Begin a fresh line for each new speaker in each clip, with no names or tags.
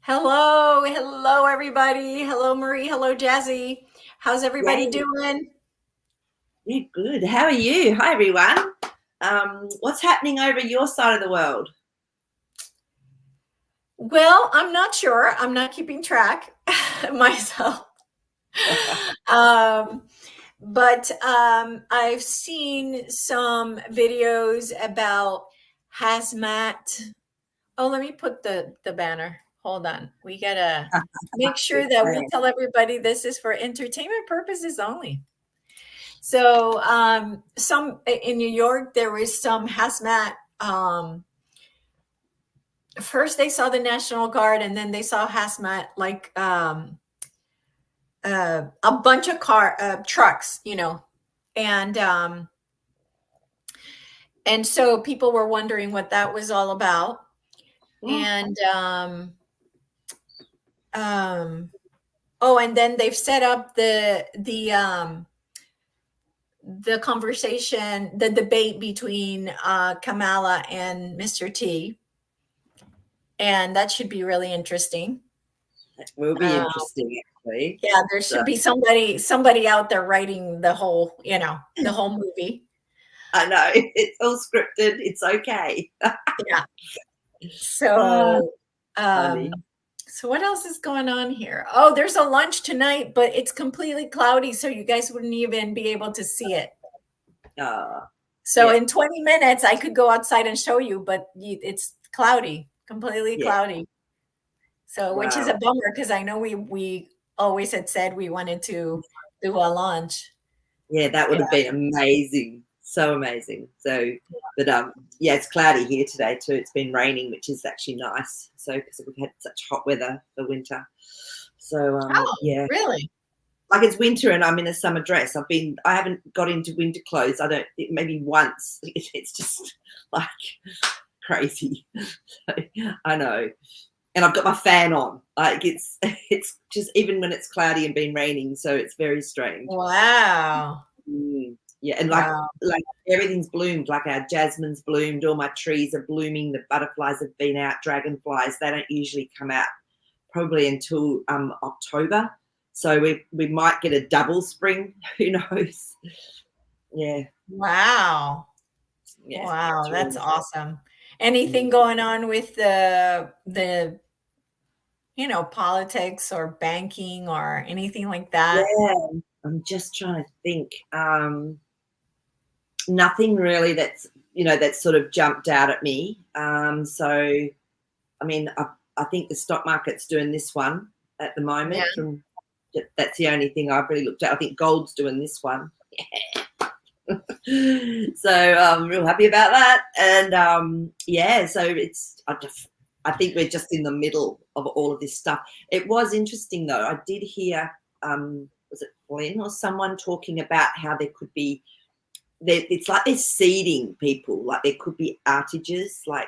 Hello, everybody. Hello, Maree. Hello, Jazzy. How's everybody
Yay.
doing?
Yeah, good. How are you? Hi, everyone. What's happening over your side of the world?
Well, I'm not sure. I'm not keeping track myself. Um, but I've seen some videos about hazmat. Oh, let me put the banner. Hold on. We gotta make sure
Good
that we
plan.
tell everybody this is for entertainment purposes only. So some in New York, there was some hazmat. First, they saw the National Guard, and then they saw hazmat, like a bunch of trucks, and and so people were wondering what that was all about,
Mm,
and um, oh, and then they've set up the conversation, the debate between Kamala and Mr. T, and that should be really interesting.
that will be
Uh,
interesting, actually.
yeah, there
So
should be somebody out there writing the whole movie.
I know it's all scripted. It's okay.
Yeah.
Ah,
So,
funny.
so what else is going on here? Oh, there's a lunch tonight, but it's completely cloudy, so you guys wouldn't even be able to see it.
Ah,
So
yeah,
in 20 minutes, I could go outside and show you, but it's cloudy, completely
yeah.
cloudy. So, which is a
Wow.
bummer because I know we always had said we wanted to do a launch.
Yeah, that would
Yeah.
have been amazing. So amazing. So, but yeah, it's cloudy here today too. It's been raining, which is actually nice. So because we've had such hot weather for winter. So
Oh,
yeah,
really?
like it's winter and I'm in a summer dress. I haven't got into winter clothes. I don't, maybe once. It's just like crazy. I know. And I've got my fan on. Like it's just, even when it's cloudy and been raining. So it's very strange.
Wow.
Yeah. And
Wow.
like everything's bloomed, like our jasmine's bloomed. All my trees are blooming. The butterflies have been out, dragonflies. They don't usually come out probably until October. So we might get a double spring. Who knows? Yeah,
Wow.
yeah,
Wow,
it's
that's
really
awesome. Anything
mm.
going on with the politics or banking or anything like that?
Yeah. I'm just trying to think. Nothing really that's sort of jumped out at me. So I mean, I think the stock market's doing this one at the
Yeah.
moment. That's the only thing I've really looked at. I think gold's doing this one. So I'm real happy about that. And yeah, so I think we're just in the middle of all of this stuff. It was interesting though. I did hear was it Glenn or someone talking about how there could be it's like they're seeding people, like there could be outages, like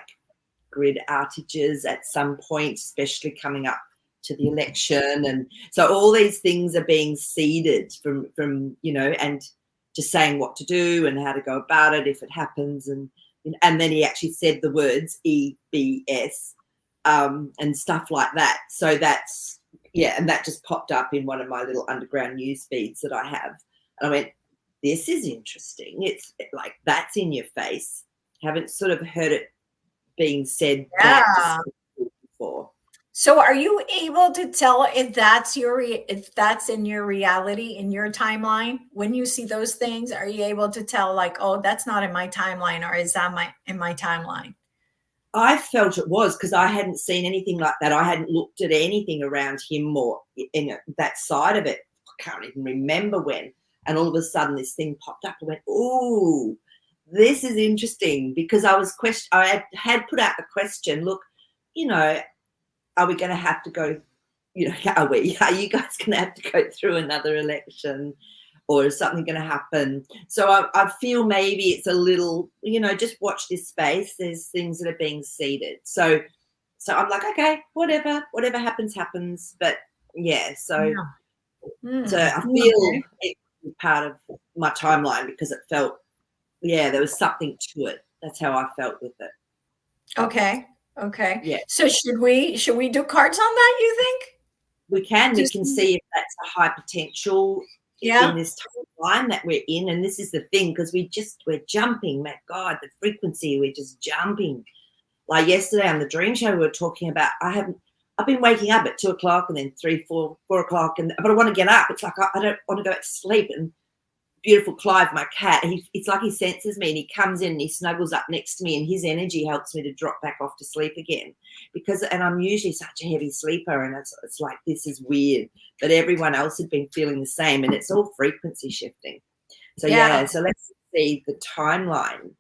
grid outages at some point, especially coming up to the election. And so all these things are being seeded from and just saying what to do and how to go about it if it happens. And then he actually said the words EBS and stuff like that. So that's, yeah, and that just popped up in one of my little underground news feeds that I have. And I went, this is interesting. It's like that's in your face. Haven't sort of heard it being said that
Yeah.
just before.
So are you able to tell if if that's in your reality, in your timeline? When you see those things, are you able to tell like, oh, that's not in my timeline, or is that in my timeline?
I felt it was because I hadn't seen anything like that. I hadn't looked at anything around him or in that side of it. I can't even remember when. And all of a sudden, this thing popped up. I went, "Ooh, this is interesting," because I had put out the question. Look, you know, are we going to have to go? Are you guys going to have to go through another election? Or is something going to happen? So I feel maybe it's a little, just watch this space. There's things that are being seeded. So I'm like, okay, whatever happens, happens. But yeah, so
Yeah.
I feel
Okay.
it was part of my timeline because it felt, yeah, there was something to it. That's how I felt with it.
Okay. Okay.
Yeah,
So should we do cards on that, you think?
we can. We
Just
can see if that's a high potential in
yeah.
this timeline that we're in. And this is the thing, because we're jumping. My God, the frequency, we're just jumping. Like yesterday on the dream show, we were talking about I've been waking up at 2 o'clock and then 3, 4 o'clock, but I want to get up. It's like I don't want to go back to sleep. And beautiful Clive, my cat, it's like he senses me and he comes in and he snuggles up next to me, and his energy helps me to drop back off to sleep again. And I'm usually such a heavy sleeper, and it's like, this is weird. But everyone else had been feeling the same, and it's all frequency shifting. So
Yeah.
so let's see the timeline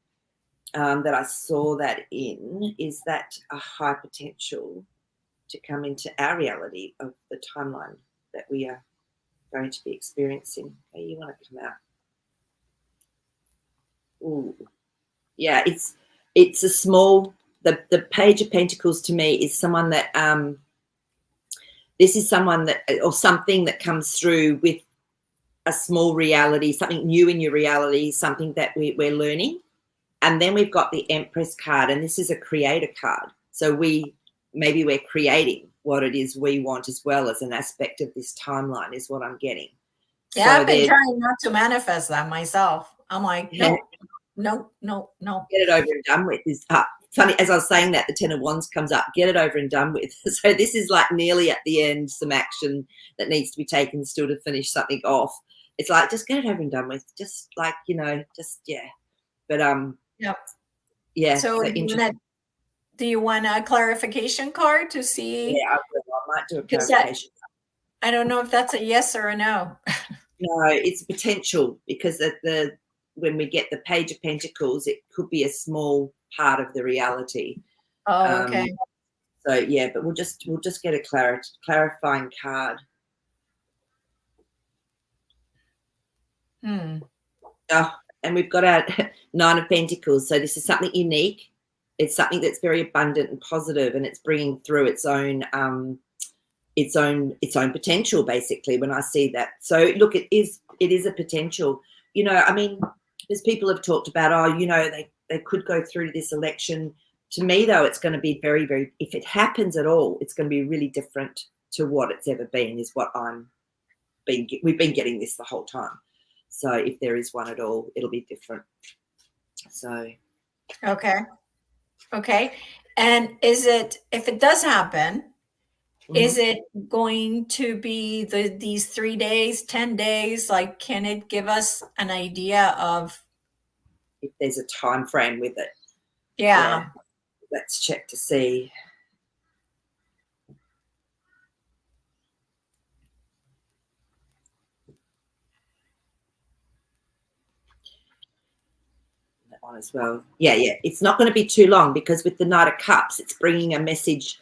that I saw that in. Is that a high potential to come into our reality of the timeline that we are going to be experiencing? Okay, you want to come out? Ooh. Yeah, it's a small, the Page of Pentacles to me is someone that this is someone that, or something that comes through with a small reality, something new in your reality, something that we're learning. And then we've got the Empress card, and this is a creator card. So maybe we're creating what it is we want as well, as an aspect of this timeline, is what I'm getting.
Yeah,
So
I've been trying not to manifest that myself. I'm like,
yeah,
no, no, no.
get it over and done with. Is funny, as I was saying that, the Ten of Wands comes up. Get it over and done with. So this is like nearly at the end, some action that needs to be taken still to finish something off. It's like, just get it over and done with. Just like, just yeah. But
Yeah.
yeah.
So do you want a clarification card to see?
Yeah, I might do a
Because
clarification.
I don't know if that's a yes or a no.
No, it's potential, because when we get the Page of Pentacles, it could be a small part of the reality.
Oh, okay.
So yeah, but we'll just get a clarifying card. Oh, and we've got our Nine of Pentacles. So this is something unique. It's something that's very abundant and positive, and it's bringing through its own potential, basically, when I see that. So look, it is a potential. I mean, there's people have talked about, they could go through to this election. To me, though, it's going to be very, very, if it happens at all, it's going to be really different to what it's ever been, is what we've been getting this the whole time. So if there is one at all, it'll be different. So
okay. And if it does happen, is it going to be these 3 days, 10 days? Like, can it give us an idea of
if there's a time frame with it?
Yeah.
Let's check to see. That one as well. Yeah. It's not going to be too long, because with the Knight of Cups, it's bringing a message,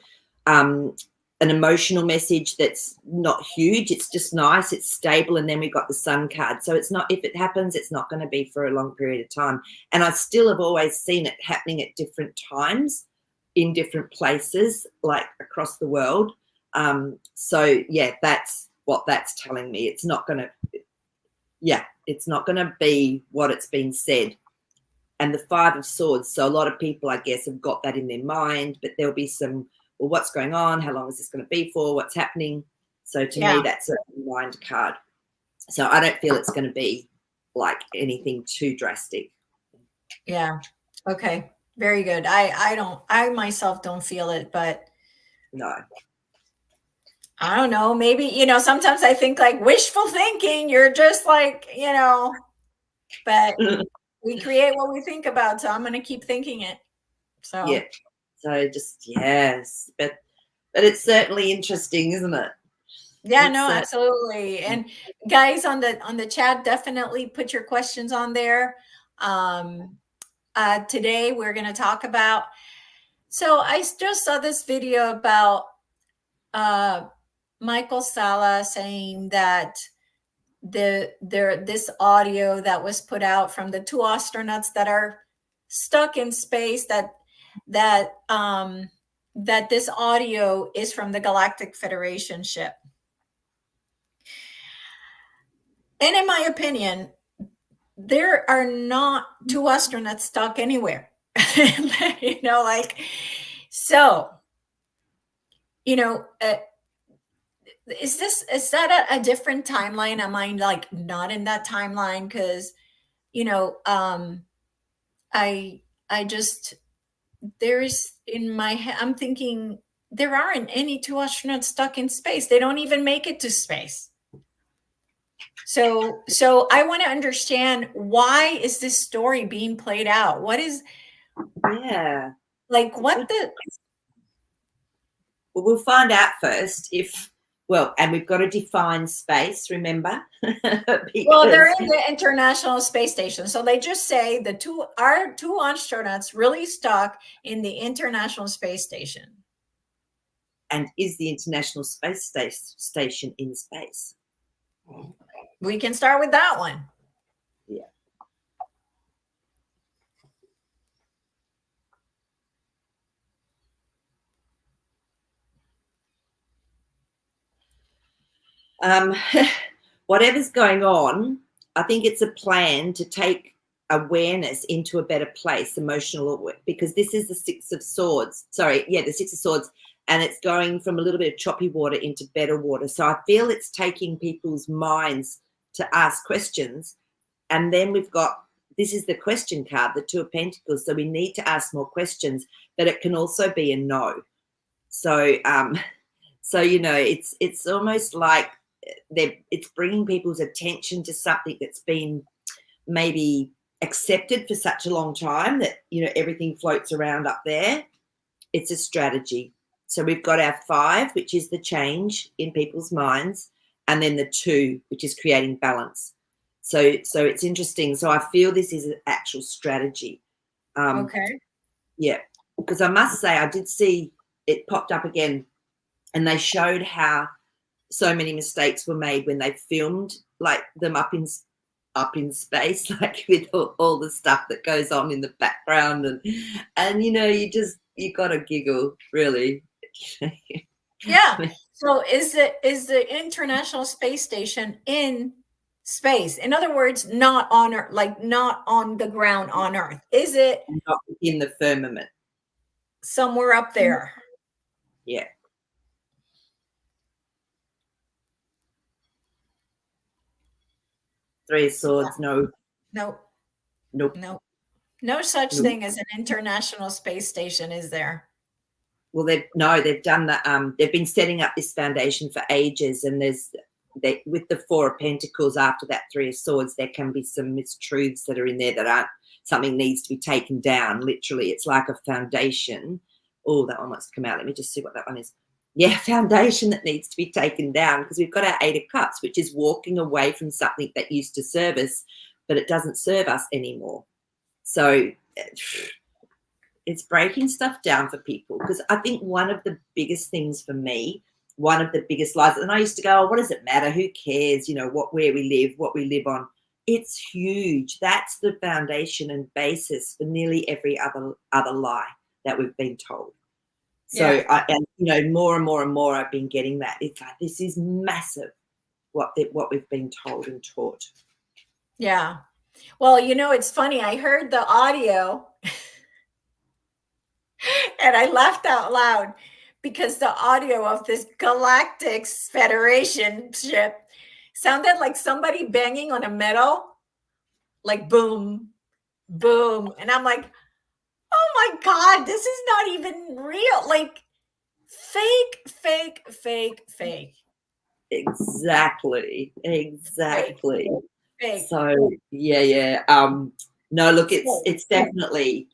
an emotional message that's not huge. It's just nice. It's stable. And then we've got the Sun card. So it's not, if it happens, it's not going to be for a long period of time. And I still have always seen it happening at different times in different places, like across the world. So yeah, that's what that's telling me. It's not going to be what it's been said. And the Five of Swords. So a lot of people, I guess, have got that in their mind, but there'll be some, well, what's going on? How long is this going to be for? What's happening? So to me, that's a mind card. So I don't feel it's going to be like anything too drastic.
Yeah. Okay. Very good. I myself don't feel it, but
no.
I don't know. Maybe, sometimes I think like wishful thinking. You're just like, but we create what we think about. So I'm going to keep thinking it. So
yeah. So just, yes, but it's certainly interesting, isn't it?
Yeah, no, absolutely. And guys on the chat, definitely put your questions on there. Today we're going to talk about, so I just saw this video about Michael Salla saying that this audio that was put out from the two astronauts that are stuck in space, that this audio is from the Galactic Federation ship. And in my opinion, there are not two astronauts stuck anywhere. So, you know, is that a different timeline? Am I like not in that timeline? Because you know, I I just there's in my head, I'm thinking there aren't any two astronauts stuck in space. They don't even make it to space. So I want to understand, why is this story being played out? What is,
Yeah.
like,
It's a
what
good
the,
Well, we'll find out first if, well, and we've got to define space, remember?
well, they're
Because,
in the International Space Station. So they just say the two astronauts really stuck in the International Space Station.
and is the International Space Station in space?
We can start with that one.
Yeah. Um, whatever's going on, I think it's a plan to take awareness into a better place, because this is the Six of Swords. Sorry, yeah, the Six of Swords, and it's going from a little bit of choppy water into better water. So I feel it's taking people's minds to ask questions. And then we've got, this is the question card, the Two of Pentacles. So we need to ask more questions, but it can also be a no. So, so it's almost like it's bringing people's attention to something that's been maybe accepted for such a long time that everything floats around up there. It's a strategy. So we've got our 5, which is the change in people's minds, and then the 2, which is creating balance. So it's interesting. So I feel this is an actual strategy.
Okay.
Yeah, because I must say I did see it popped up again, and they showed how so many mistakes were made when they filmed like them up in space, like with all the stuff that goes on in the background, and you gotta giggle, really.
Yeah. So is the International Space Station in space? In other words, not on Earth, like not on the ground on Earth. Is it
Not in the firmament.
somewhere up there?
Yeah. Three of Swords. No.
No,
Nope.
no, no such
Nope.
thing as an International Space Station, is there?
Well, they've done the they've been setting up this foundation for ages, and with the Four of Pentacles after that Three of Swords, there can be some mistruths that are in there that aren't, something needs to be taken down. Literally, it's like a foundation. Oh, that one must come out. Let me just see what that one is. Yeah, foundation that needs to be taken down, because we've got our Eight of Cups, which is walking away from something that used to serve us, but it doesn't serve us anymore. So it's breaking stuff down for people, because I think one of the biggest things for me, one of the biggest lies, and I used to go, oh, what does it matter? Who cares? Where we live on. It's huge. That's the foundation and basis for nearly every other lie that we've been told. So,
Yeah.
more and more and more, I've been getting that. It's like, this is massive, what we've been told and taught.
Yeah. Well, it's funny. I heard the audio and I laughed out loud because the audio of this Galactic Federation ship sounded like somebody banging on a metal, like boom, boom. And I'm like, oh my God, this is not even real. Like fake, fake, fake, fake.
Exactly.
Fake, fake.
So yeah. No, look, it's definitely.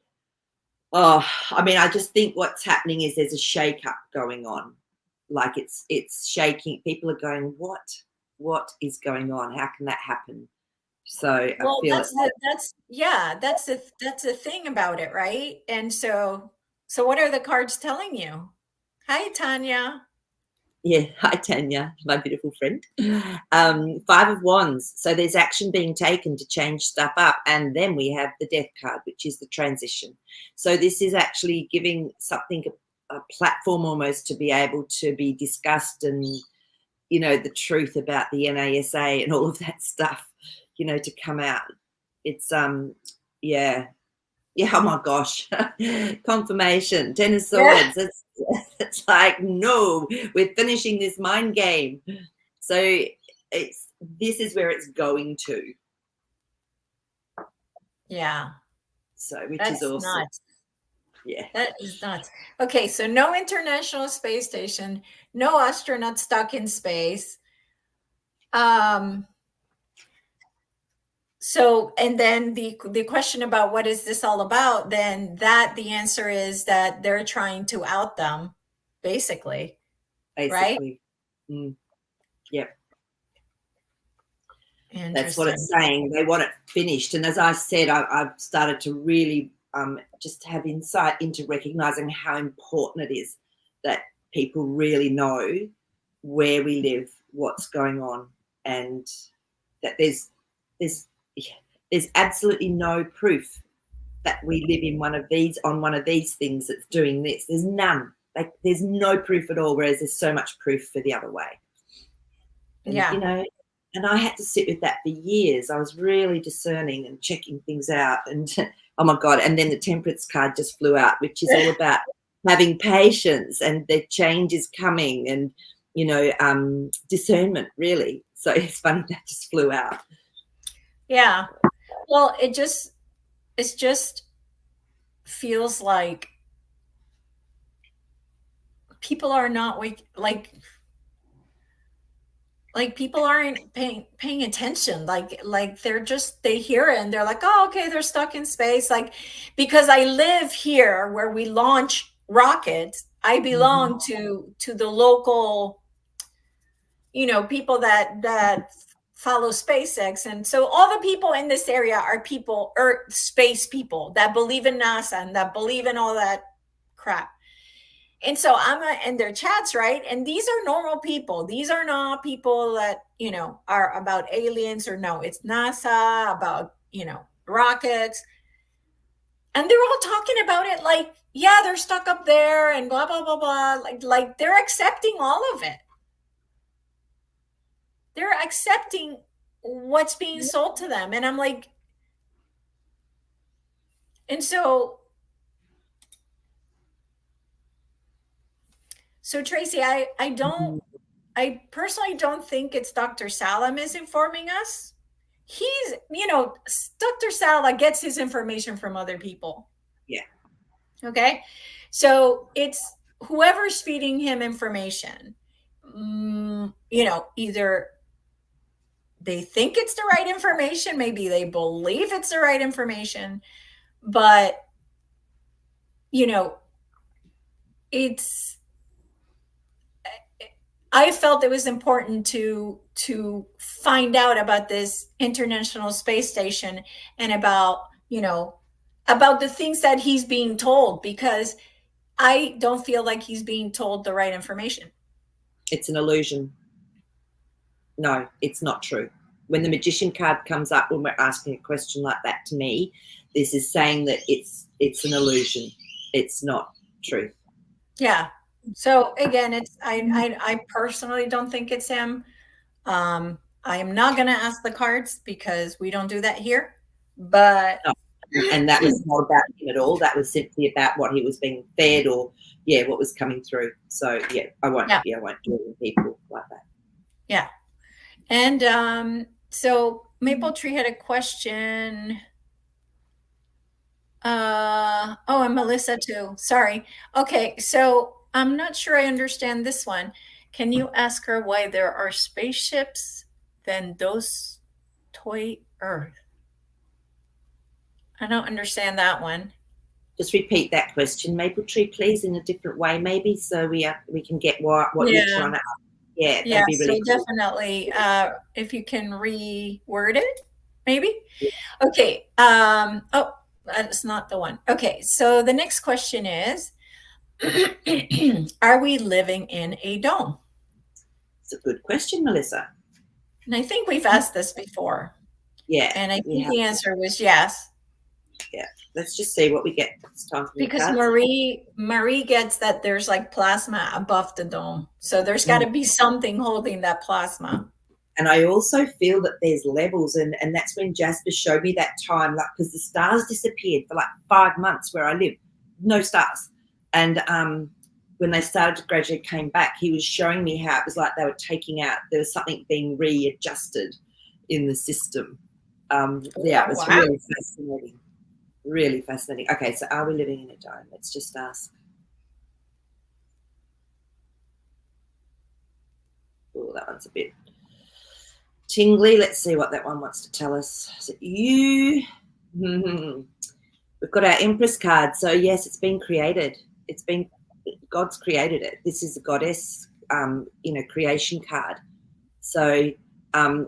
Oh, I mean, I just think what's happening is there's a shake-up going on. Like it's shaking. People are going, what is going on? How can that happen? So I
Well,
feel
that's the thing about it, right? And so what are the cards telling you? Hi, Tanya.
yeah. Hi, Tanya, my beautiful friend. 5 of Wands. So there's action being taken to change stuff up, and then we have the Death card, which is the transition. So this is actually giving something a platform almost to be able to be discussed, and the truth about the NASA and all of that stuff, to come out. It's yeah. Yeah, oh my gosh. Confirmation, 10 of
Yeah.
swords. It's like, no, we're finishing this mind game. So this is where it's going to.
Yeah.
So, which is
That's
awesome.
nuts.
Yeah.
That is nuts. Okay, so no International Space Station, no astronaut stuck in space. Um, so and then the question about what is this all about, then that the answer is that they're trying to out them, basically, right?
Basically. Mm, yep. That's what
Interesting.
it's saying. They want it finished. And as I said, I've started to really just have insight into recognizing how important it is that people really know where we live, what's going on, and that there's there's absolutely no proof that we live in one of these things that's doing this. There's none. Like there's no proof at all, whereas there's so much proof for the other way. And
Yeah.
and I had to sit with that for years. I was really discerning and checking things out. And oh my God. And then the temperance card just flew out, which is all about having patience and the change is coming and, discernment, really. So it's funny that just flew out.
Yeah. Well, it just feels like people are not like people aren't paying attention, like they hear it and they're like, oh, okay, they're stuck in space, like, because I live here where we launch rockets. I belong to the local, people that follow SpaceX, and so all the people in this area are people, Earth space people that believe in NASA and that believe in all that crap. And so I'm in their chats, right? And these are normal people. These are not people that, are about aliens, or no, it's NASA about, rockets. And they're all talking about it like, yeah, they're stuck up there and blah, blah, blah, blah. Like they're accepting all of it. They're accepting what's being sold to them. And I'm like, and so Tracy, I personally don't think it's Dr. Salam is informing us. He's, Dr. Sala gets his information from other people.
Yeah.
Okay. So it's whoever's feeding him information, either they think it's the right information, maybe they believe it's the right information, but, it's, I felt it was important to find out about this International Space Station and about the things that he's being told, because I don't feel like he's being told the right information.
It's an illusion. No, it's not true. When the magician card comes up when we're asking a question like that to me, this is saying that it's an illusion. It's not truth.
Yeah. So again, I personally don't think it's him. I am not going to ask the cards because we don't do that here. But
no. And that was not about him at all. That was simply about what he was being fed, or what was coming through. So I won't. Yeah, I won't do it with people like that.
Yeah. And so Maple Tree had a question. And Melissa too. Sorry. Okay, so I'm not sure I understand this one. Can you ask her why there are spaceships than those toy Earth? I don't understand that one.
Just repeat that question, Maple Tree, please, in a different way, maybe, so we can get what you're trying to. Yeah, that'd be really
so
cool.
definitely, if you can reword it, maybe.
Yeah.
Okay. That's not the one. Okay, so the next question is, are we living in a dome?
It's a good question, Melissa.
And I think we've asked this before.
Yeah.
And I think the answer was yes.
Yeah. Let's just see what we get this time.
Because Maree gets that there's like plasma above the dome. So there's got to be something holding that plasma.
And I also feel that there's levels, and that's when Jasper showed me that time, like, because the stars disappeared for like 5 months where I live, no stars. And when they started to gradually came back, he was showing me how it was like they were taking out, there was something being readjusted in the system. Yeah, it was
Wow.
really fascinating. Really fascinating. Okay, so are we living in a dome? Let's just ask. Oh, that one's a bit tingly. Let's see what that one wants to tell us. So we've got our Empress card. So yes, it's been created. It's been, God's created it. This is a goddess, creation card. So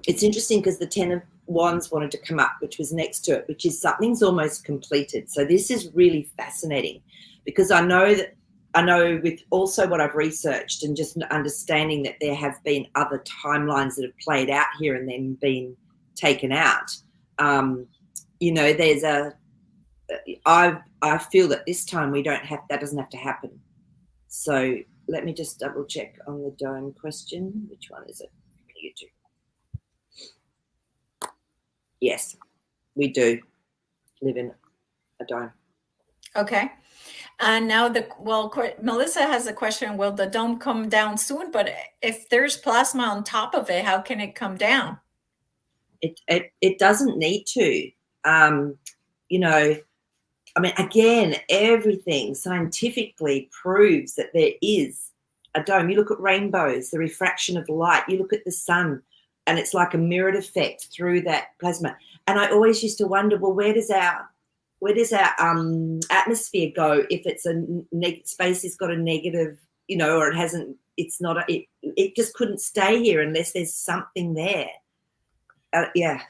it's interesting because the Ten of Wands wanted to come up, which was next to it, which is something's almost completed. So this is really fascinating because I know with also what I've researched and just understanding that there have been other timelines that have played out here and then been taken out. There's I feel that this time that doesn't have to happen. So let me just double check on the dome question. Which one is it? YouTube. Yes, we do live in a dome.
Okay. And now Melissa has a question, will the dome come down soon? But if there's plasma on top of it, how can it come down?
It doesn't need to. Again, everything scientifically proves that there is a dome. You look at rainbows, the refraction of light, you look at the sun, and it's like a mirrored effect through that plasma. And I always used to wonder, well, where does our atmosphere go if it's space has got a negative, or it hasn't, it's not, it just couldn't stay here unless there's something there.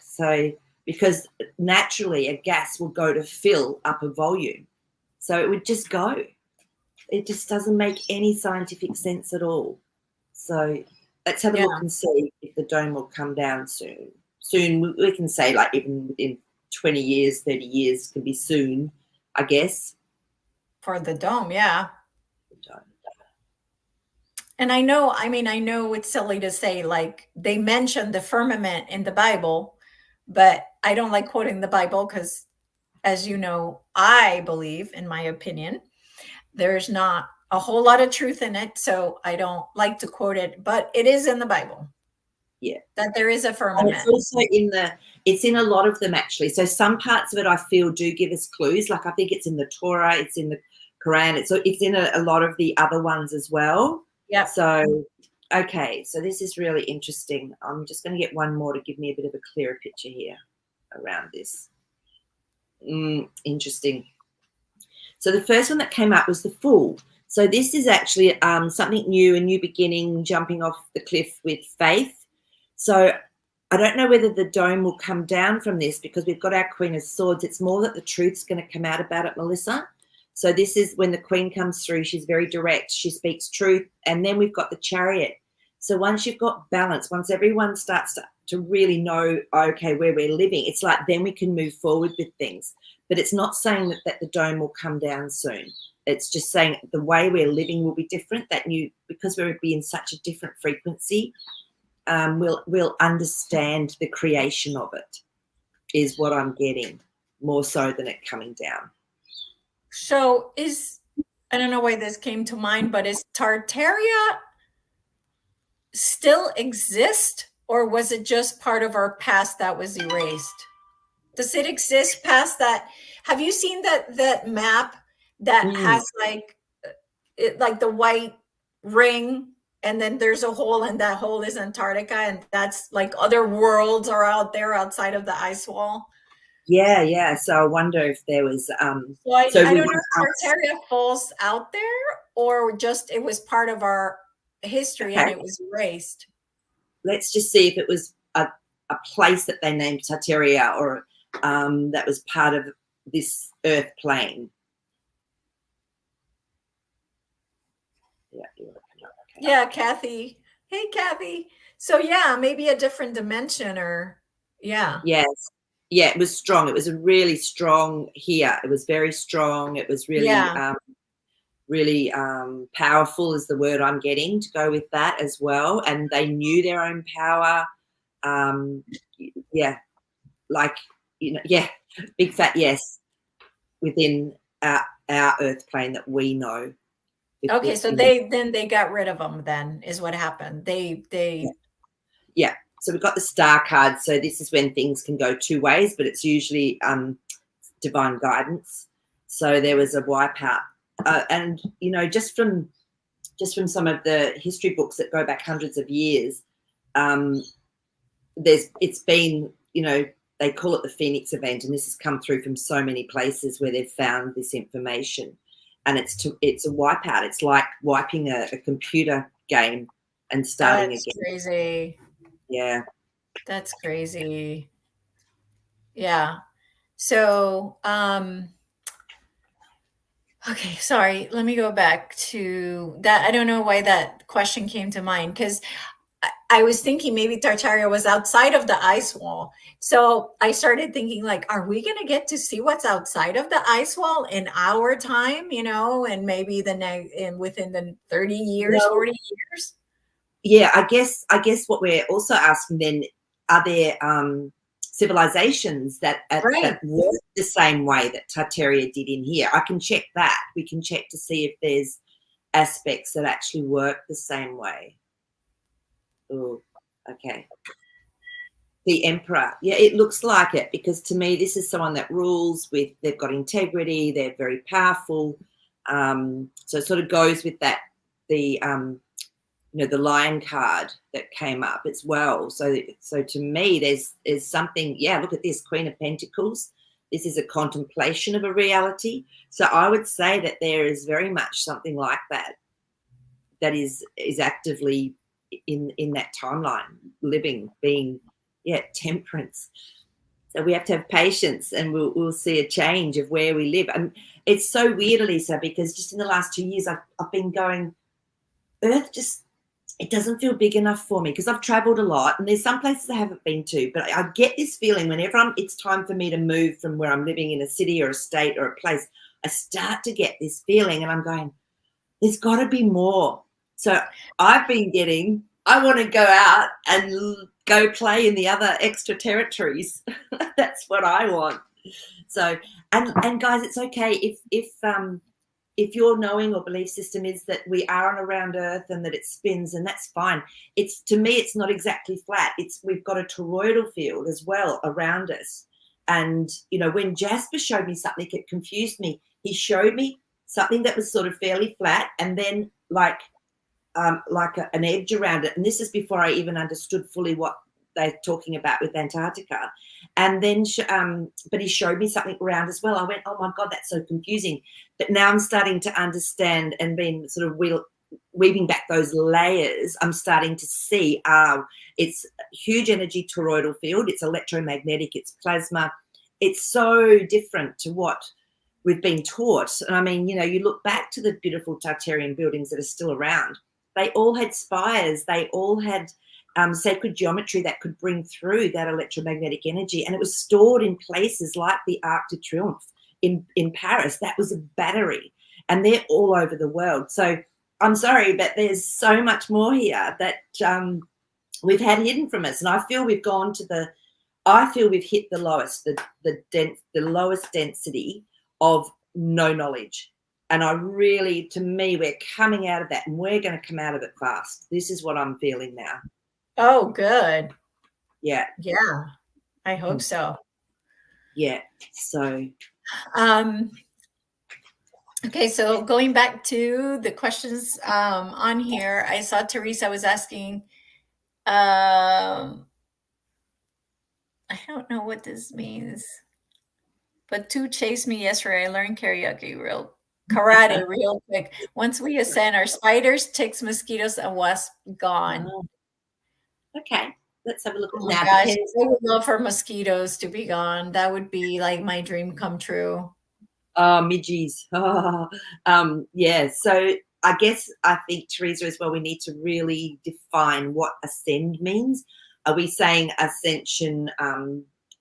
So because naturally a gas will go to fill up a volume. So it would just go. It just doesn't make any scientific sense at all. So let's have a look and see if the dome will come down soon. Soon, we can say like even within 20 years, 30 years can be soon, I guess.
For the dome, yeah. And I know it's silly to say, like, they mention the firmament in the Bible, but I don't like quoting the Bible because, as you know, I believe, in my opinion, there's not a whole lot of truth in it. So I don't like to quote it, but it is in the Bible.
Yeah.
That there is a firmament.
And it's also it's in a lot of them actually. So some parts of it I feel do give us clues. Like I think it's in the Torah, it's in the Quran, it's in a lot of the other ones as well.
Yeah.
So, okay. So this is really interesting. I'm just going to get one more to give me a bit of a clearer picture here around this. Interesting. So the first one that came up was the Fool. So this is actually something new, a new beginning, jumping off the cliff with faith. So I don't know whether the dome will come down from this because we've got our Queen of Swords. It's more that the truth's going to come out about it, Melissa. So this is when the Queen comes through, she's very direct, she speaks truth. And then we've got the Chariot. So once you've got balance, once everyone starts to really know, okay, where we're living, it's like then we can move forward with things. But it's not saying that the dome will come down soon. It's just saying the way we're living will be different, because we'll be in such a different frequency, we'll understand the creation of it, is what I'm getting, more so than it coming down.
So I don't know why this came to mind, but is Tartaria still exist, or was it just part of our past that was erased? Does it exist past that? Have you seen that map that has like the white ring, and then there's a hole, and that hole is Antarctica, and that's like other worlds are out there outside of the ice wall?
Yeah. So I wonder if there was.
I don't know if Tartaria falls out there, or just it was part of our history and it was erased.
Let's just see if it was a place that they named Tartaria, or that was part of this Earth plane.
Yeah, Kathy. Hey, Kathy. So yeah, maybe a different dimension, or yeah.
Yes. Yeah, it was strong. It was a really strong here. It was very strong. It was really, really powerful is the word I'm getting to go with that as well. And they knew their own power. Yeah, like, yeah, big fat yes within our earth plane that we know.
Okay, so they got rid of them then is what happened.
Yeah. So we've got the star card. So this is when things can go two ways, but it's usually divine guidance. So there was a wipeout, and just from some of the history books that go back hundreds of years, it's been, they call it the Phoenix event, and this has come through from so many places where they've found this information, and it's a wipeout. It's like wiping a computer game and starting
That's
again.
crazy.
Yeah.
That's crazy. Yeah. So, okay, sorry. Let me go back to that. I don't know why that question came to mind because I was thinking maybe Tartaria was outside of the ice wall. So I started thinking, like, are we going to get to see what's outside of the ice wall in our time, and maybe within the 30 years,
Well,
40 years?
yeah, I guess what we're also asking then, are there civilizations that
Right.
work the same way that Tartaria did in here? I can check that. We can check to see if there's aspects that actually work the same way. Oh, okay. The Emperor. Yeah, it looks like it, because to me, this is someone that rules with, they've got integrity, they're very powerful. So it sort of goes with that, the the lion card that came up as well. So to me, there's something. Yeah, look at this, Queen of Pentacles. This is a contemplation of a reality. So I would say that there is very much something like that is actively in that timeline, living, being, temperance. So we have to have patience, and we'll see a change of where we live. And it's so weird, Elisa, because just in the last 2 years, I've been going, Earth just, it doesn't feel big enough for me, because I've traveled a lot and there's some places I haven't been to, but I get this feeling whenever it's time for me to move from where I'm living in a city or a state or a place, I start to get this feeling, and I'm going, there's got to be more. So I've been getting, I want to go out and go play in the other extra territories. That's what I want. So, and guys, it's okay if your knowing or belief system is that we are on around Earth and that it spins, and that's fine. It's, to me, it's not exactly flat. We've got a toroidal field as well around us. And when Jasper showed me something, it confused me. He showed me something that was sort of fairly flat, and then like an edge around it. And this is before I even understood fully what they're talking about with Antarctica. And then, but he showed me something round as well. I went, oh my God, that's so confusing. But now I'm starting to understand, and being sort of weaving back those layers, I'm starting to see, it's huge energy toroidal field. It's electromagnetic. It's plasma. It's so different to what we've been taught. And I mean, you look back to the beautiful Tartarian buildings that are still around. They all had spires. They all had sacred geometry that could bring through that electromagnetic energy. And it was stored in places like the Arc de Triomphe in Paris. That was a battery. And they're all over the world. So I'm sorry, but there's so much more here that we've had hidden from us. And I feel we've gone to we've hit the lowest, the lowest density of no knowledge. And to me, we're coming out of that, and we're going to come out of it fast. This is what I'm feeling now.
Oh, good.
Yeah.
Yeah. I hope so.
Yeah. So.
Okay, so going back to the questions on here, I saw Teresa was asking, I don't know what this means, but two chased me yesterday. I learned karate real quick. Once we ascend, our spiders, ticks, mosquitoes, and wasps gone.
Okay, let's have a look at
Oh my
now.
gosh, I would love for mosquitoes to be gone. That would be like my dream come true.
Oh, midgies. Yeah. So I think, Teresa, as well, we need to really define what ascend means. Are we saying ascension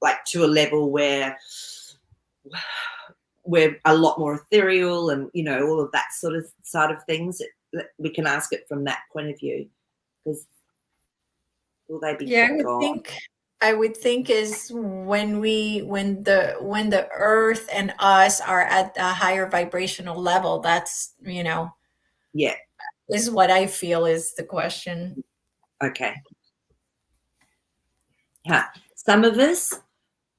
like to a level where we're a lot more ethereal and, all of that sort of side of things? We can ask it from that point of view, because Will they be
Yeah,
gone?
I would think is when the earth and us are at a higher vibrational level, that's,
Yeah.
is what I feel is the question.
Okay. Huh. Some of us,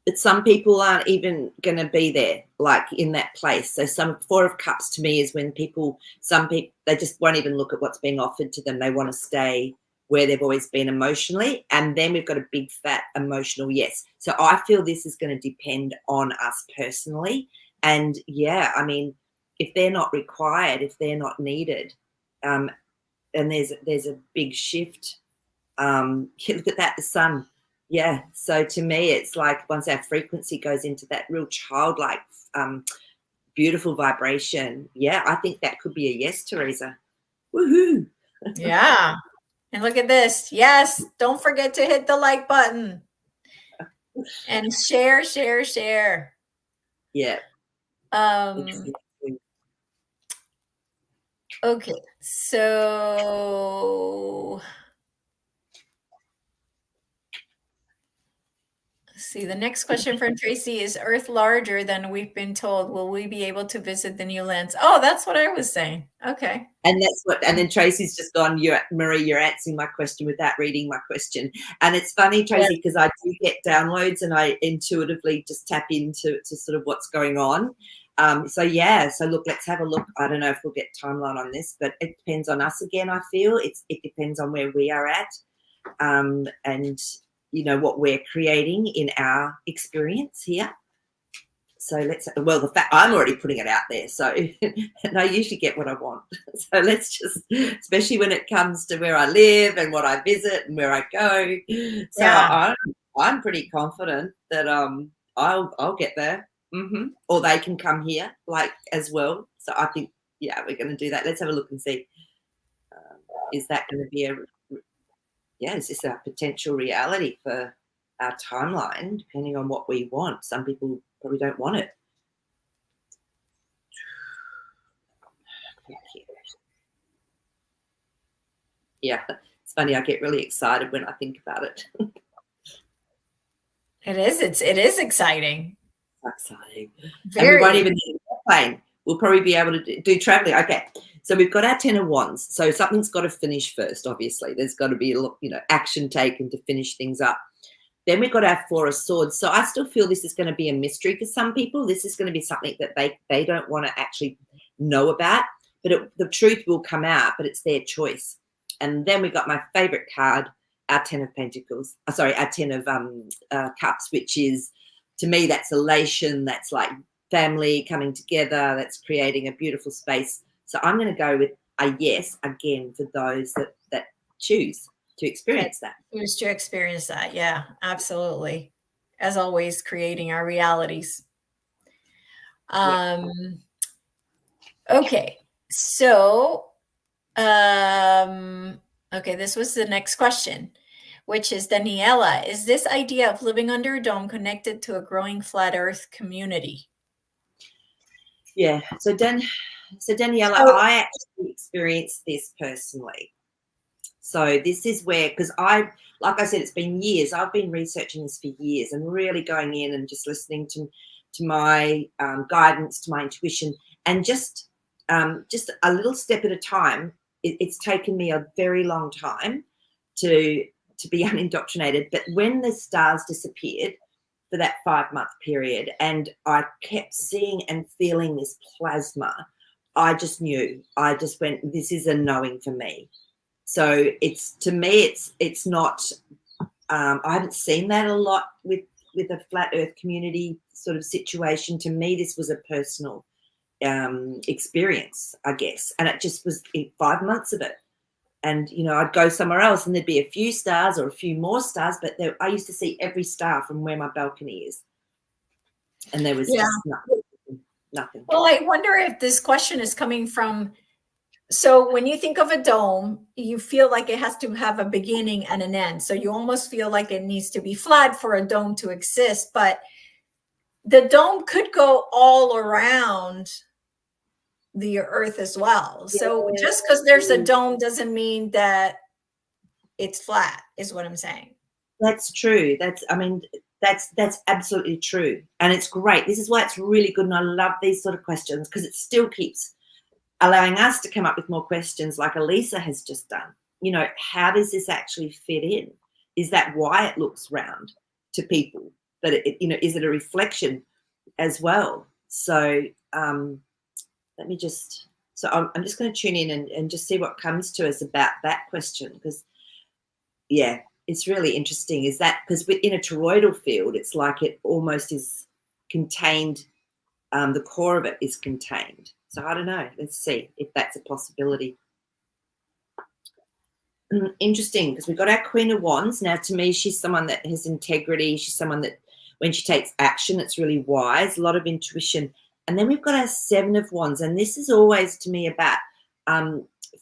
but some people aren't even going to be there, like in that place. So some Four of Cups to me is when some people, they just won't even look at what's being offered to them. They want to stay where they've always been emotionally. And then we've got a big fat emotional yes. So I feel this is going to depend on us personally. And yeah, I mean, if they're not required, if they're not needed, um, and there's a big shift. Look at that, the sun. Yeah. So to me, it's like once our frequency goes into that real childlike, beautiful vibration. Yeah, I think that could be a yes, Teresa. Woohoo!
Yeah. And look at this. Yes, don't forget to hit the like button and share, share, share.
Yeah.
Um,
Exactly.
okay. So let's see. The next question from Tracy is Earth larger than we've been told? Will we be able to visit the new lands? Oh, that's what I was saying. Okay.
And that's what, and then Tracy's just gone, Maree, you're answering my question without reading my question. And it's funny,
Yeah.
Tracy, because I do get downloads and I intuitively just tap into sort of what's going on. So yeah, so look, let's have a look. I don't know if we'll get timeline on this, but it depends on us again. I feel it depends on where we are at, and what we're creating in our experience here. So the fact I'm already putting it out there. So, and I usually get what I want. So let's just, especially when it comes to where I live and what I visit and where I go. So
Yeah.
I'm pretty confident that I'll get there. Or they can come here like as well. So I think, yeah, we're going to do that. Let's have a look and see. Is that going to be is this a potential reality for our timeline, depending on what we want? Some people probably don't want it. Yeah, it's funny. I get really excited when I think about it.
It is. It is exciting.
Exciting. And we won't
Very.
even need an airplane. We'll probably be able to do traveling. Okay, so we've got our Ten of Wands. So something's got to finish first, obviously. There's got to be action taken to finish things up. Then we've got our Four of Swords. So I still feel this is going to be a mystery for some people. This is going to be something that they don't want to actually know about, but the truth will come out, but it's their choice. And then we got my favorite card, our Ten of Pentacles. Our Ten of Cups, which is, to me, that's elation. That's like family coming together. That's creating a beautiful space. So I'm going to go with a yes again for those that choose to experience that.
Choose to experience that. Yeah, absolutely. As always, creating our realities. Okay. So, okay, this was the next question, which is Daniela, is this idea of living under a dome connected to a growing flat earth community?
Yeah. So Daniela,
So,
I actually experienced this personally. So this is where, because like I said, it's been years. I've been researching this for years and really going in and just listening to my guidance, to my intuition, and just a little step at a time. It's taken me a very long time to be unindoctrinated. But when the stars disappeared for that 5-month period, and I kept seeing and feeling this plasma, I just knew. I just went, this is a knowing for me. So to me, it's not. I haven't seen that a lot with a flat Earth community sort of situation. To me, this was a personal experience, I guess, and it just was 5 months of it. And I'd go somewhere else, and there'd be a few stars or a few more stars, but I used to see every star from where my balcony is, and there was just nothing.
Well, I wonder if this question is coming from. So when you think of a dome, you feel like it has to have a beginning and an end. So you almost feel like it needs to be flat for a dome to exist, but the dome could go all around the earth as well. So just because there's a dome doesn't mean that it's flat, is what I'm saying.
That's true. That's absolutely true. And it's great. This is why it's really good. And I love these sort of questions because it still keeps allowing us to come up with more questions like Elisa has just done. How does this actually fit in? Is that why it looks round to people? But is it a reflection as well? So I'm just going to tune in and just see what comes to us about that question because, yeah, it's really interesting. Is that because in a toroidal field, it's like it almost is contained, the core of it is contained. So I don't know. Let's see if that's a possibility. Interesting, because we've got our Queen of Wands. Now, to me, she's someone that has integrity. She's someone that when she takes action, it's really wise, a lot of intuition. And then we've got our Seven of Wands. And this is always, to me, about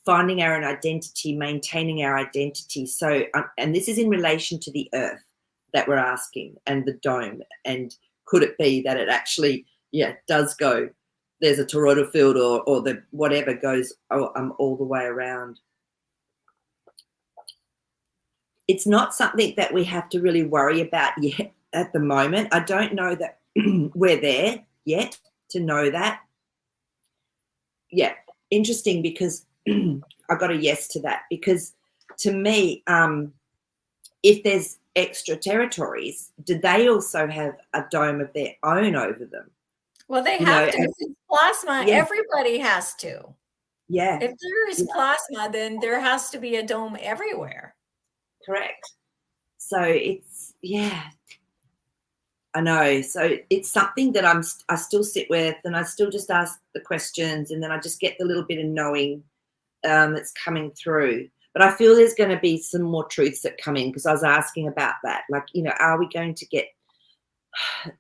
finding our own identity, maintaining our identity. So, and this is in relation to the earth that we're asking and the dome. And could it be that it actually, does go, there's a toroidal field or the whatever goes all the way around. It's not something that we have to really worry about yet at the moment. I don't know that we're there yet to know that. Yeah, interesting because I got a yes to that because to me, if there's extra territories, do they also have a dome of their own over them?
Well, they have to. If it's plasma,
Yeah.
everybody has to.
Yeah.
If there is plasma, then there has to be a dome everywhere.
Correct. So it's, I know. So it's something that I still sit with and I still just ask the questions and then I just get the little bit of knowing that's coming through. But I feel there's going to be some more truths that come in because I was asking about that. Like, are we going to get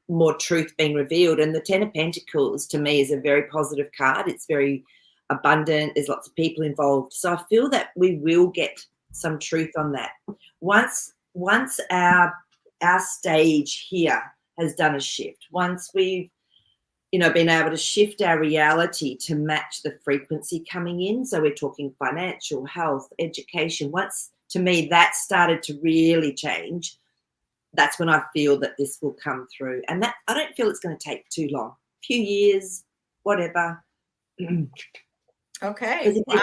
more truth being revealed? And the Ten of Pentacles to me is a very positive card. It's very abundant. There's lots of people involved. So I feel that we will get some truth on that. Once our stage here has done a shift, once we've been able to shift our reality to match the frequency coming in, so we're talking financial, health, education, once to me that started to really change, that's when I feel that this will come through. And that I don't feel it's going to take too long, a few years, whatever.
Okay.
Wow.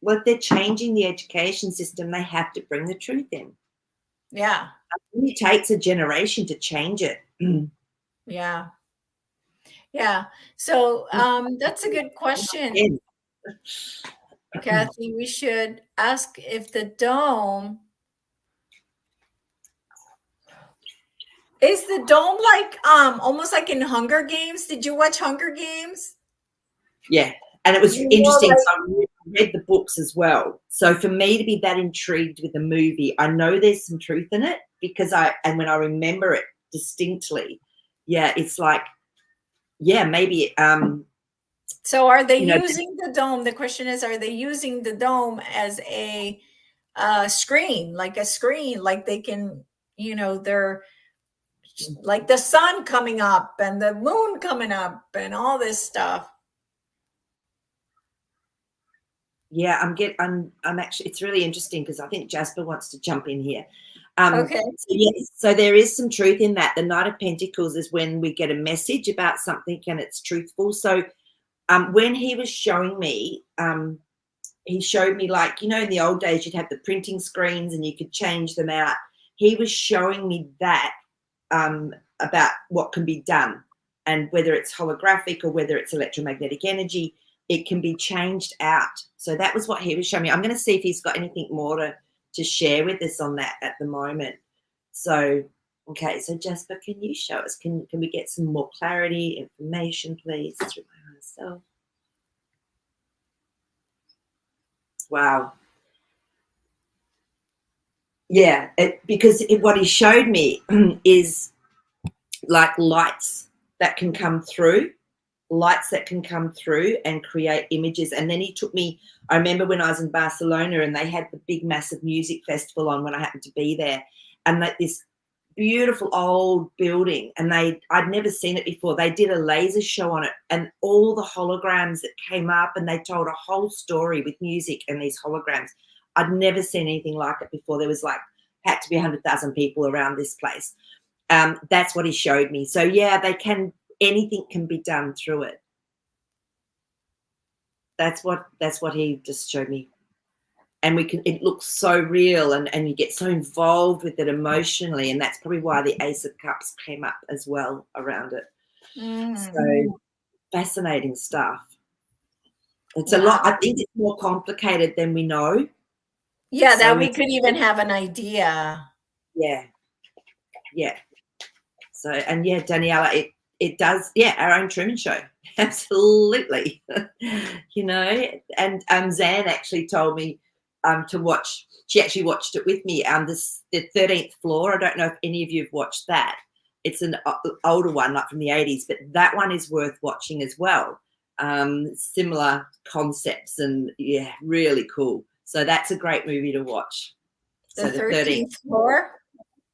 If they're changing the education system, they have to bring the truth in.
Yeah.
It takes a generation to change it.
Yeah. Yeah. So that's a good question. Kathy, we should ask if the dome is the dome like almost like in Hunger Games. Did you watch Hunger Games?
Yeah. And it was interesting. So I read the books as well. So for me to be that intrigued with the movie, I know there's some truth in it because when I remember it distinctly, it's like, maybe.
So are they using the dome? The question is, are they using the dome as a screen, like they can, they're like the sun coming up and the moon coming up and all this stuff.
Yeah, I'm actually, it's really interesting because I think Jasper wants to jump in here.
Okay.
So there is some truth in that. The Knight of Pentacles is when we get a message about something and it's truthful. So when he was showing me, he showed me like, in the old days, you'd have the printing screens and you could change them out. He was showing me that about what can be done and whether it's holographic or whether it's electromagnetic energy, it can be changed out. So that was what he was showing me. I'm going to see if he's got anything more to share with us on that at the moment. So, okay, so Jasper, can you show us? Can we get some more clarity, information, please? Through my higher self. Wow. Yeah, because what he showed me is like lights that can come through and create images. And then he took me, I remember when I was in Barcelona and they had the big massive music festival on when I happened to be there, and this beautiful old building, and I'd never seen it before. They did a laser show on it and all the holograms that came up, and they told a whole story with music and these holograms. I'd never seen anything like it before. There was like had to be 100,000 people around this place. That's what he showed me. So yeah, anything can be done through it. That's what he just showed me. And it looks so real, and you get so involved with it emotionally, and that's probably why the Ace of Cups came up as well around it. So fascinating stuff. It's a lot. I think it's more complicated than we know.
Yeah, that we could even have an idea.
Yeah. So, and yeah, Daniela, it does, our own Truman Show. Absolutely. And Zan actually told me to watch, she actually watched it with me, the 13th Floor. I don't know if any of you have watched that. It's an older one, like from the 80s, but that one is worth watching as well. Similar concepts, and yeah, really cool. So that's a great movie to watch.
The 13th Floor?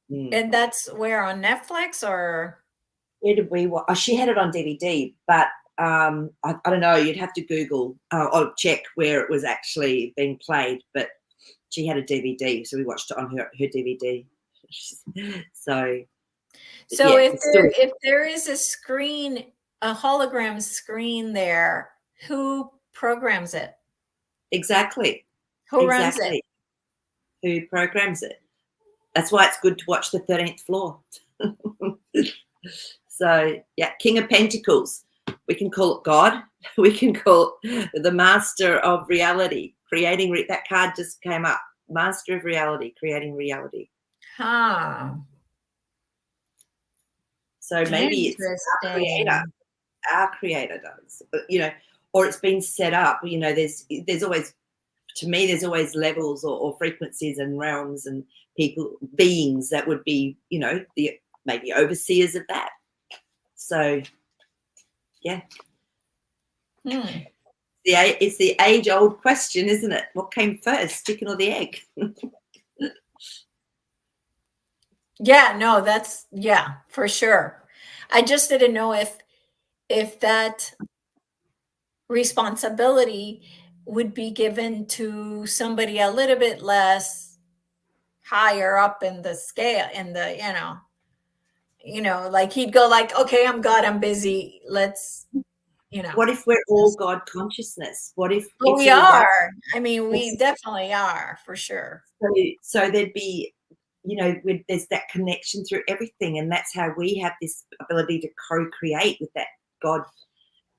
And that's where, on Netflix, or
where did we watch? Oh, she had it on DVD, but I don't know. You'd have to Google or check where it was actually being played. But she had a DVD, so we watched it on her DVD. So
yeah, if there is a screen, a hologram screen there, who programs it?
Exactly.
Who runs it?
Who programs it? That's why it's good to watch the 13th Floor. So, yeah, King of Pentacles. We can call it God. We can call it the Master of Reality. That card just came up. Master of Reality, creating reality. So maybe it's our creator. Our creator does. Or it's been set up. There's always, to me, there's always levels or frequencies and realms and beings that would be, the maybe overseers of that. So, yeah. It's the age-old question, isn't it? What came first, chicken or the egg?
Yeah, no, that's, for sure. I just didn't know if that responsibility would be given to somebody a little bit less higher up in the scale, in the, like he'd go like, okay, I'm God, I'm busy. Let's,
What if we're all God consciousness? What if
we are? I mean, we definitely are, for sure.
So there'd be, there's that connection through everything, and that's how we have this ability to co-create with that God,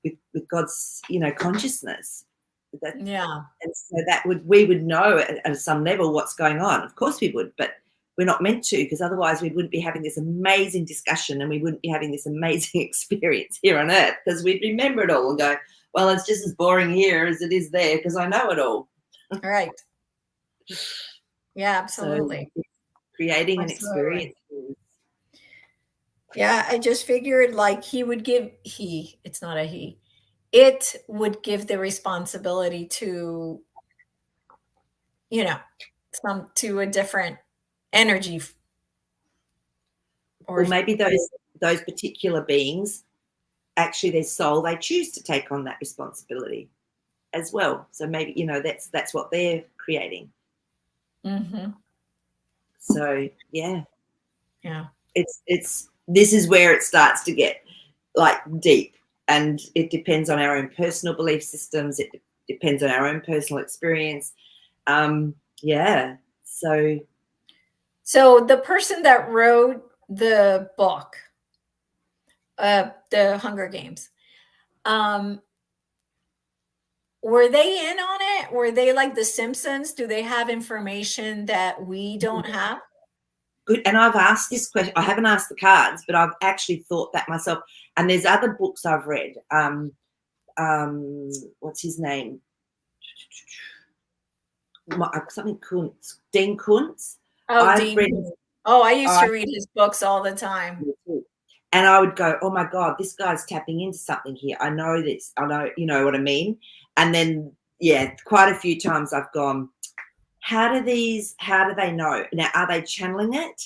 with God's, consciousness. And so we would know at some level what's going on. Of course we would, but we're not meant to, because otherwise we wouldn't be having this amazing discussion, and we wouldn't be having this amazing experience here on Earth, because we'd remember it all and go, well, it's just as boring here as it is there, because I know it all.
Right. Yeah, absolutely.
So, creating an experience.
Yeah, I just figured like it would give the responsibility to, to a different energy.
Or maybe those particular beings, actually their soul, they choose to take on that responsibility as well. So maybe, that's what they're creating. So yeah. This is where it starts to get like deep, and it depends on our own personal belief systems. It depends on our own personal experience.
So the person that wrote the book, the Hunger Games, were they in on it? Were they like the Simpsons? Do they have information that we don't have?
Good. And I've asked this question. I haven't asked the cards, but I've actually thought that myself. And there's other books I've read. What's his name? Something Kuntz. Dean Kuntz.
Oh, I used to read his books all the time.
And I would go, oh my God, this guy's tapping into something here. I know this. I know, you know what I mean? And then, quite a few times I've gone, how do they know? Now, are they channeling it,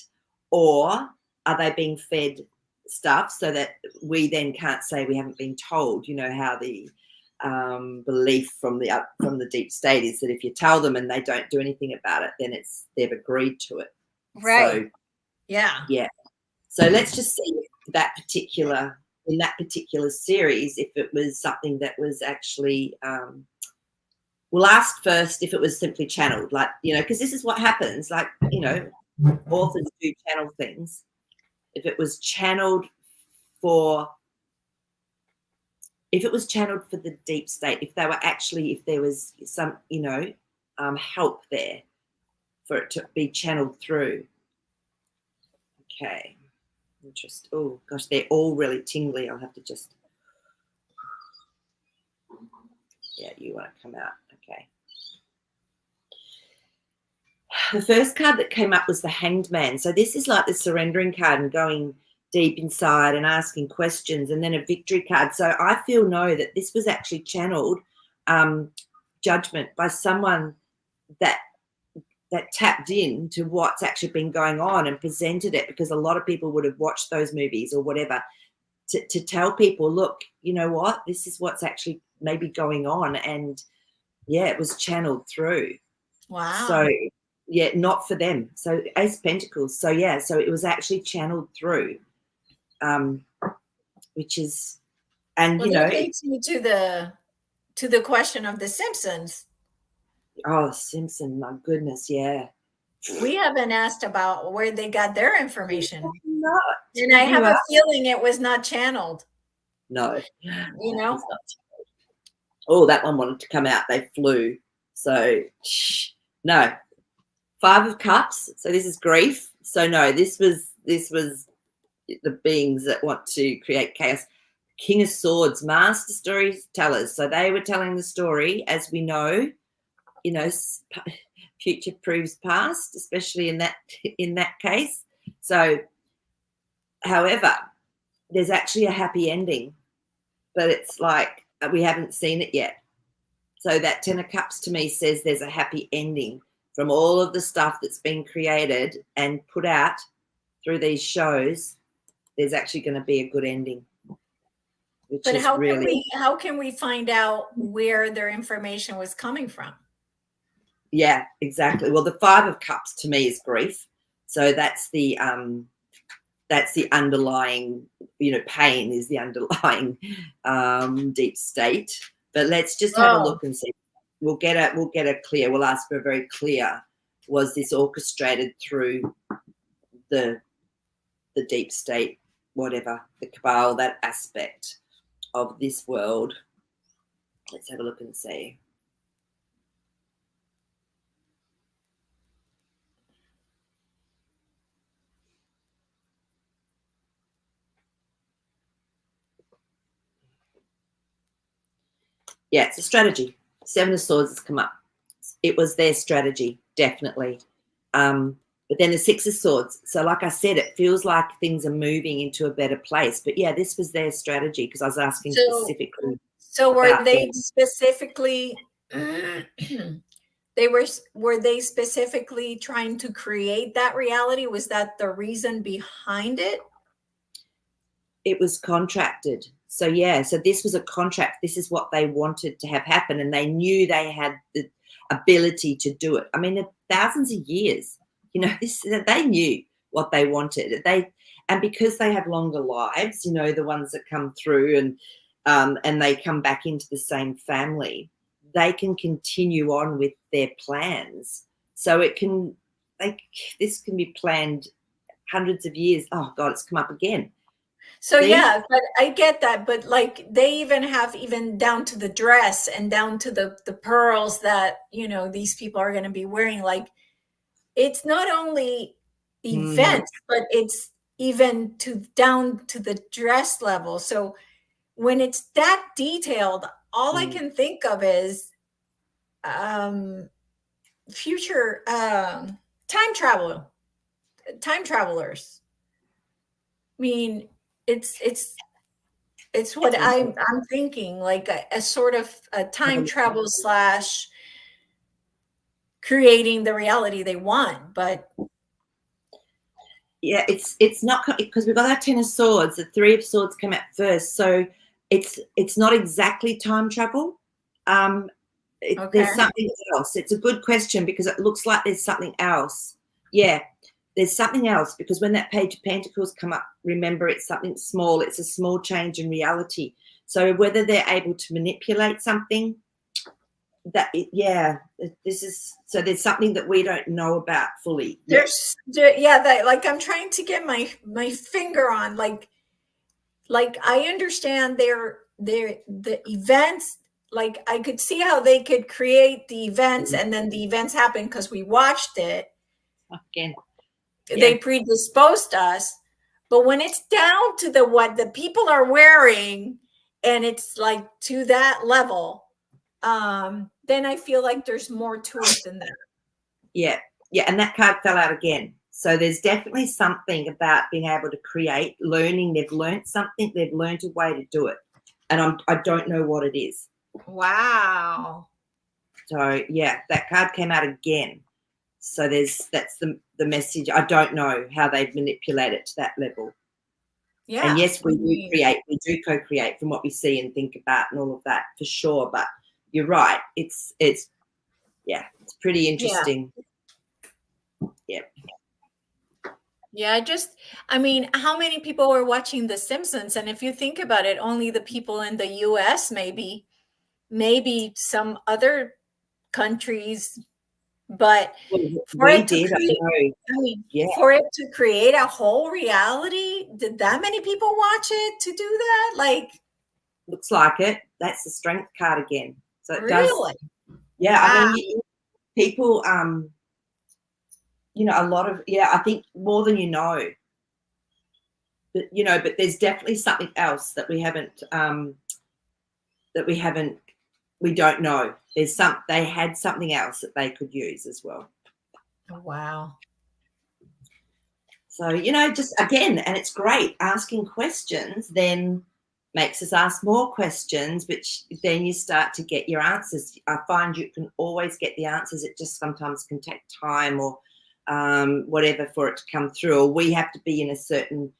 or are they being fed stuff so that we then can't say we haven't been told, how the belief from the deep state is that if you tell them and they don't do anything about it, then they've agreed to it.
Right.
So
Yeah.
yeah. So let's just see in that particular series if it was something that was actually. We'll ask first if it was simply channeled, like, because this is what happens. Like, authors do channel things. If it was channeled for the deep state, if there was some, help there for it to be channeled through. Okay. Oh gosh, they're all really tingly. I'll have to just, yeah, you want to come out. Okay. The first card that came up was the Hanged Man. So this is like the surrendering card and going deep inside and asking questions, and then a victory card. So I know that this was actually channeled judgment by someone that tapped into what's actually been going on and presented it, because a lot of people would have watched those movies or whatever to tell people, look, you know what, this is what's actually maybe going on. And yeah, it was channeled through.
Wow.
So yeah, not for them. So Ace of Pentacles. So yeah, so it was actually channeled through, which is, and
that leads me to the question of The Simpsons.
Oh, Simpson, my goodness, yeah.
We haven't asked about where they got their information.
Not.
And I have a feeling it was not channeled.
No. Oh, that one wanted to come out. They flew. So no. 5 of Cups. So this is grief. So no, this was the beings that want to create chaos. King of Swords, master storytellers. So they were telling the story, as we know, future proves past, especially in that case. So, however, there's actually a happy ending, but it's like we haven't seen it yet. So that 10 of Cups to me says there's a happy ending from all of the stuff that's been created and put out through these shows. There's actually going to be a good ending.
But how can we find out where their information was coming from?
Yeah, exactly. Well, the 5 of Cups to me is grief. So that's the underlying, pain is the underlying deep state. But let's just have a look and see. We'll get a clear. We'll ask for a very clear. Was this orchestrated through the deep state, whatever, the cabal, that aspect of this world? Let's have a look and see. Yeah, it's a strategy. 7 of Swords has come up. It was their strategy, definitely. But then the 6 of Swords. So like I said, it feels like things are moving into a better place. But yeah, this was their strategy, because I was asking specifically.
So were they specifically were they specifically trying to create that reality? Was that the reason behind it?
It was contracted. So yeah, so this was a contract. This is what they wanted to have happen, and they knew they had the ability to do it. I mean, thousands of years, they knew what they wanted. And because they have longer lives, the ones that come through and they come back into the same family, they can continue on with their plans. So this can be planned hundreds of years. Oh God, it's come up again.
So yeah, but I get that. But like, they even have down to the dress and down to the pearls that, these people are going to be wearing. Like, it's not only events, but it's even down to the dress level. So when it's that detailed, all I can think of is future time travelers. I mean, it's what I'm thinking, like a sort of a time travel / creating the reality they want. But
yeah, it's not, because we've got our 10 of Swords. The 3 of Swords come out first. So it's not exactly time travel. There's
Okay.
something else. It's a good question because it looks like there's something else. Yeah, there's something else because when that Page of Pentacles come up, remember it's something small. It's a small change in reality. So whether they're able to manipulate something, this is so there's something that we don't know about fully yet.
Like I'm trying to get my finger on like I understand the events. Like I could see how they could create the events and then the events happen because we watched it.
Again,
They predisposed us, but when it's down to what the people are wearing and it's like to that level, then I feel like there's more to it than that.
Yeah, and that card fell out again. So there's definitely something about being able to create, learning. They've learned something. They've learned a way to do it, and I don't know what it is.
Wow.
So yeah, that card came out again. So that's the message. I don't know how they've manipulated it to that level.
Yeah.
And yes, we do create. We do co-create from what we see and think about and all of that for sure. But you're right. It's pretty interesting. Yeah.
Yeah, I mean, how many people were watching The Simpsons? And if you think about it, only the people in the US, maybe some other countries, but for
We
it to
did.
create,
I know. Yeah.
for it to create a whole reality, did that many people watch it to do that? Like,
looks like it. That's the Strength card again. So it
really?
does. Yeah,
Wow.
I mean, people, a lot of, I think more than you know. But there's definitely something else that we don't know. They had something else that they could use as well.
Wow.
So, just again, and it's great asking questions then makes us ask more questions, which then you start to get your answers. I find you can always get the answers. It just sometimes can take time or whatever for it to come through, or we have to be in a certain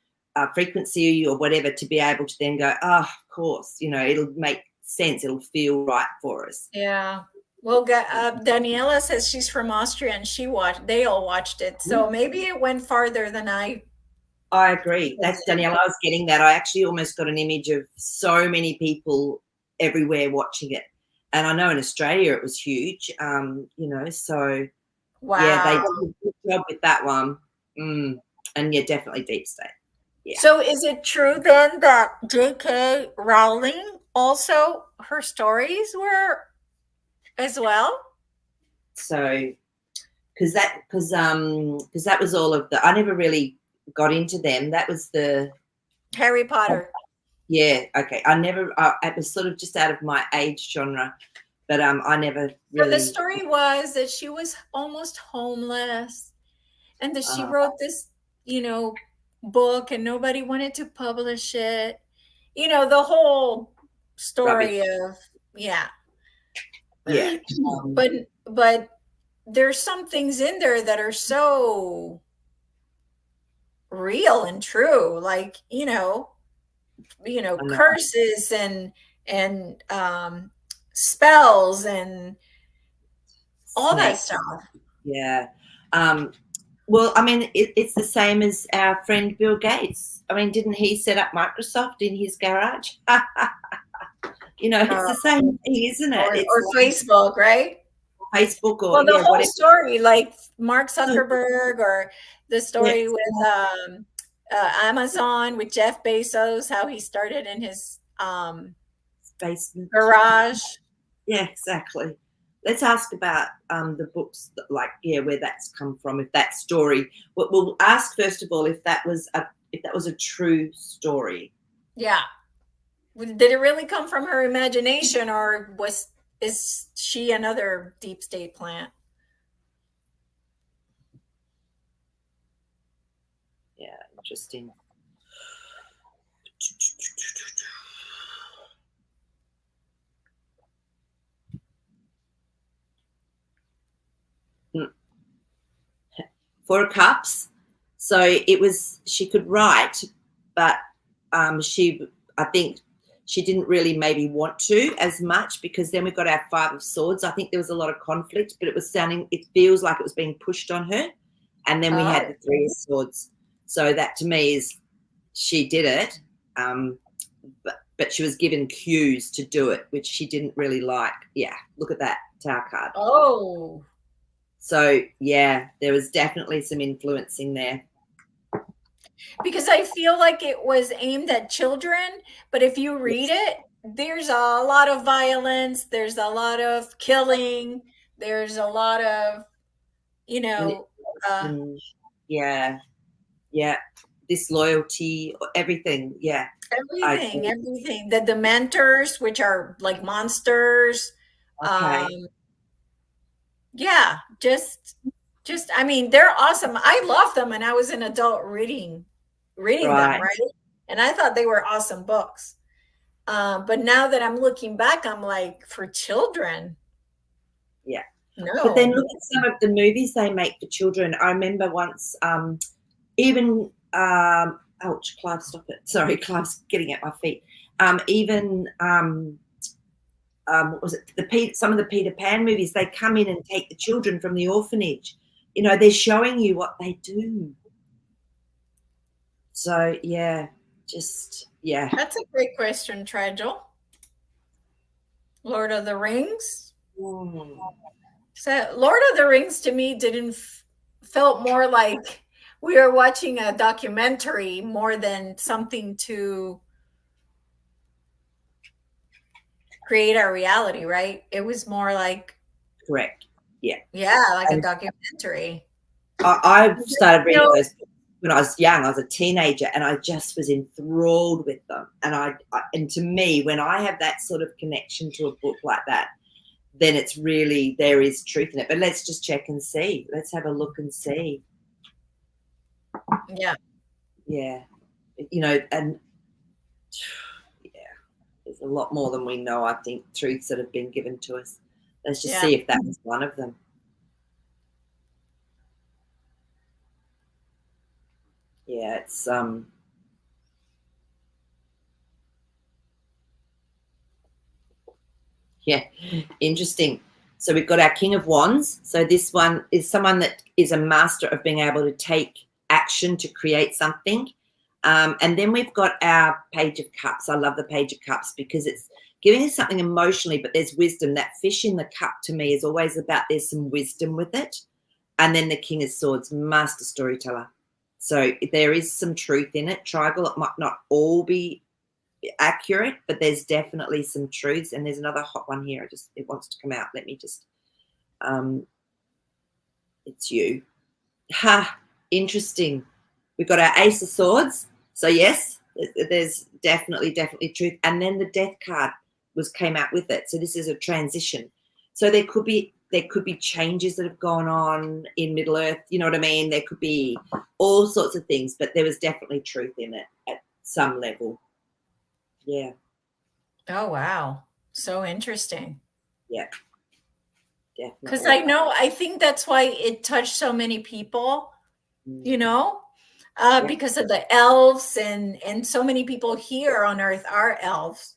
frequency or whatever to be able to then go, oh, of course, it'll make sense. It'll feel right for us.
Yeah. Well, Daniela says she's from Austria and they all watched it. So maybe it went farther than I
agree. That's Daniela. I was getting that. I actually almost got an image of so many people everywhere watching it. And I know in Australia it was huge, so
wow.
Yeah, they did a good job with that one. And definitely Deep State. Yeah.
So is it true then that J.K. Rowling also, her stories were as well?
So, because that was all of I never really got into them. That was the
Harry Potter.
Yeah. Okay. It was sort of just out of my age genre, but I never really.
So the story was that she was almost homeless, and that she wrote this, book, and nobody wanted to publish it. The whole story of
Yeah.
But there's some things in there that are so real and true, like curses and spells and all that stuff.
Yeah. Well, I mean, it's the same as our friend Bill Gates. I mean, didn't he set up Microsoft in his garage? It's the same thing, isn't it?
Or Facebook, right?
Facebook or
the whole
whatever.
story, like Mark Zuckerberg, or the story with Amazon with Jeff Bezos, how he started in his
basement
garage.
Yeah, exactly. Let's ask about the books, where that's come from. If that story, we'll ask first of all if that was a true story.
Yeah, did it really come from her imagination, or is she another deep state plant?
Yeah, interesting. Four of Cups. So she could write, but I think she didn't really maybe want to as much, because then we got our Five of Swords. I think there was a lot of conflict, but it feels like it was being pushed on her. And then we had the Three of Swords. So that to me is she did it, but she was given cues to do it, which she didn't really like. Yeah, look at that Tower card.
Oh.
So, yeah, there was definitely some influencing there.
Because I feel like it was aimed at children, but if you read it, there's a lot of violence, there's a lot of killing, there's a lot of,
yeah, disloyalty, everything. Yeah,
everything. The Dementors, which are like monsters.
Okay.
Yeah, just I mean, they're awesome. I love them, and I was an adult reading them, right? And I thought they were awesome books. But now that I'm looking back, I'm like, for children.
Yeah.
No.
But then look at some of the movies they make for children. I remember once, even ouch, Clive, stop it. Sorry, Clive's getting at my feet. Even what was it? Some of the Peter Pan movies, they come in and take the children from the orphanage. You know, they're showing you what they do. So yeah,
That's a great question, Trigel. Lord of the Rings. So Lord of the Rings to me felt more like we were watching a documentary more than something to create our reality, right? It was more like,
correct. Yeah.
Yeah, like a documentary.
I started reading those when I was young. I was a teenager, and I just was enthralled with them. And to me, when I have that sort of connection to a book like that, then it's really, there is truth in it. But let's just check and see. Let's have a look and see.
Yeah.
Yeah. You know, and yeah, there's a lot more than we know, I think, truths that have been given to us. Let's just see if that was one of them. Yeah, it's yeah, interesting. So we've got our King of Wands. So this one is someone that is a master of being able to take action to create something. And then we've got our Page of Cups. I love the Page of Cups because it's giving us something emotionally, but there's wisdom. That fish in the cup to me is always about there's some wisdom with it. And then the King of Swords, master storyteller. So there is some truth in it. Triangle, it might not all be accurate, but there's definitely some truths. And there's another hot one here. It wants to come out. Let me just it's you. Ha, interesting. We've got our Ace of Swords. So yes, there's definitely truth. And then the Death card came out with it. So this is a transition. So there could be changes that have gone on in Middle Earth. You know what I mean? There could be all sorts of things, but there was definitely truth in it at some level. Yeah.
Oh, wow. So interesting.
Yeah. Definitely.
Because I think that's why it touched so many people, because of the elves and so many people here on Earth are elves,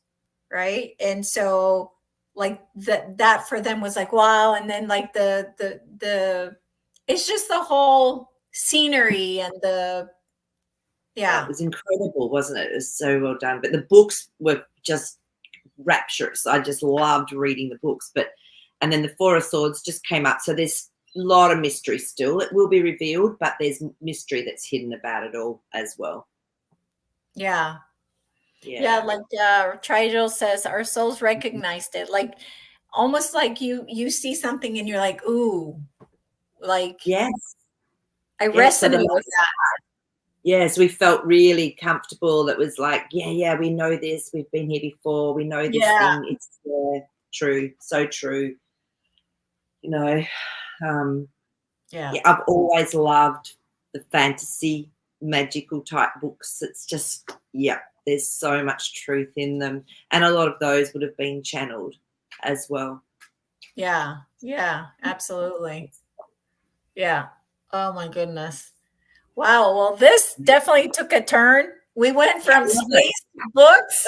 right? And so like that for them was like, wow. And then like the it's just the whole scenery and
it was incredible, wasn't it? It was so well done. But the books were just rapturous. I just loved reading the books. And then the Four of Swords just came up. So there's a lot of mystery still. It will be revealed, but there's mystery that's hidden about it all as well.
Yeah. Like Trigel says, our souls recognized it. Like almost like you see something and you're like, ooh, like
yes,
I resonate with that.
Yes, we felt really comfortable. That was like, yeah, we know this. We've been here before. We know this thing. It's true, so true. I've always loved the fantasy, magical type books. It's just, there's so much truth in them. And a lot of those would have been channeled as well.
Yeah, absolutely. Yeah. Oh my goodness. Wow. Well, this definitely took a turn. We went from space books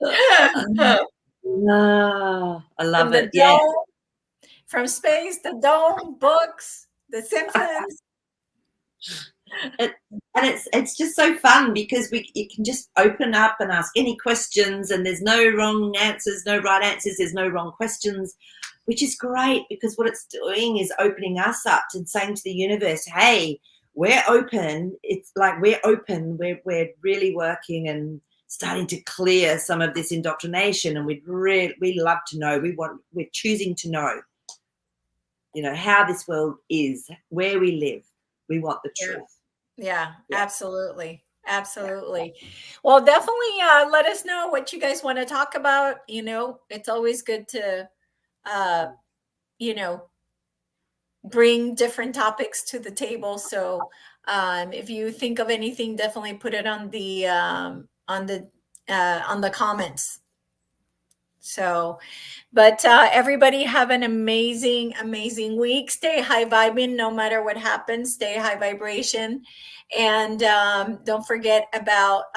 I love
From the
it. Yeah.
dome, from space, the dome, books, The Simpsons.
And it's just so fun because you can just open up and ask any questions, and there's no wrong answers, no right answers, there's no wrong questions, which is great because what it's doing is opening us up and saying to the universe, hey, we're open. It's like we're open, we're really working and starting to clear some of this indoctrination, and we love to know, we're choosing to know, how this world is, where we live. We want the
Yeah.
truth.
Yeah,
Yeah.
absolutely. Absolutely. Well, definitely let us know what you guys want to talk about. It's always good to, uh, you know, bring different topics to the table. So if you think of anything, definitely put it on the comments. So, but everybody have an amazing, amazing week. Stay high vibing no matter what happens. Stay high vibration. And don't forget about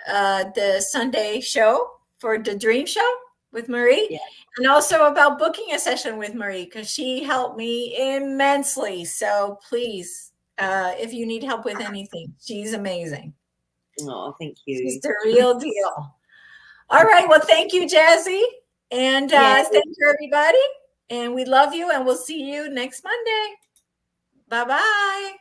the Sunday show for the Dream Show with Maree.
Yeah.
And also about booking a session with Maree because she helped me immensely. So please, if you need help with anything, she's amazing.
Oh, thank
She's
you.
the real deal. All right. Well, thank you, Jazzy. And
Yeah.
thank you, everybody. And we love you, and we'll see you next Monday. Bye bye.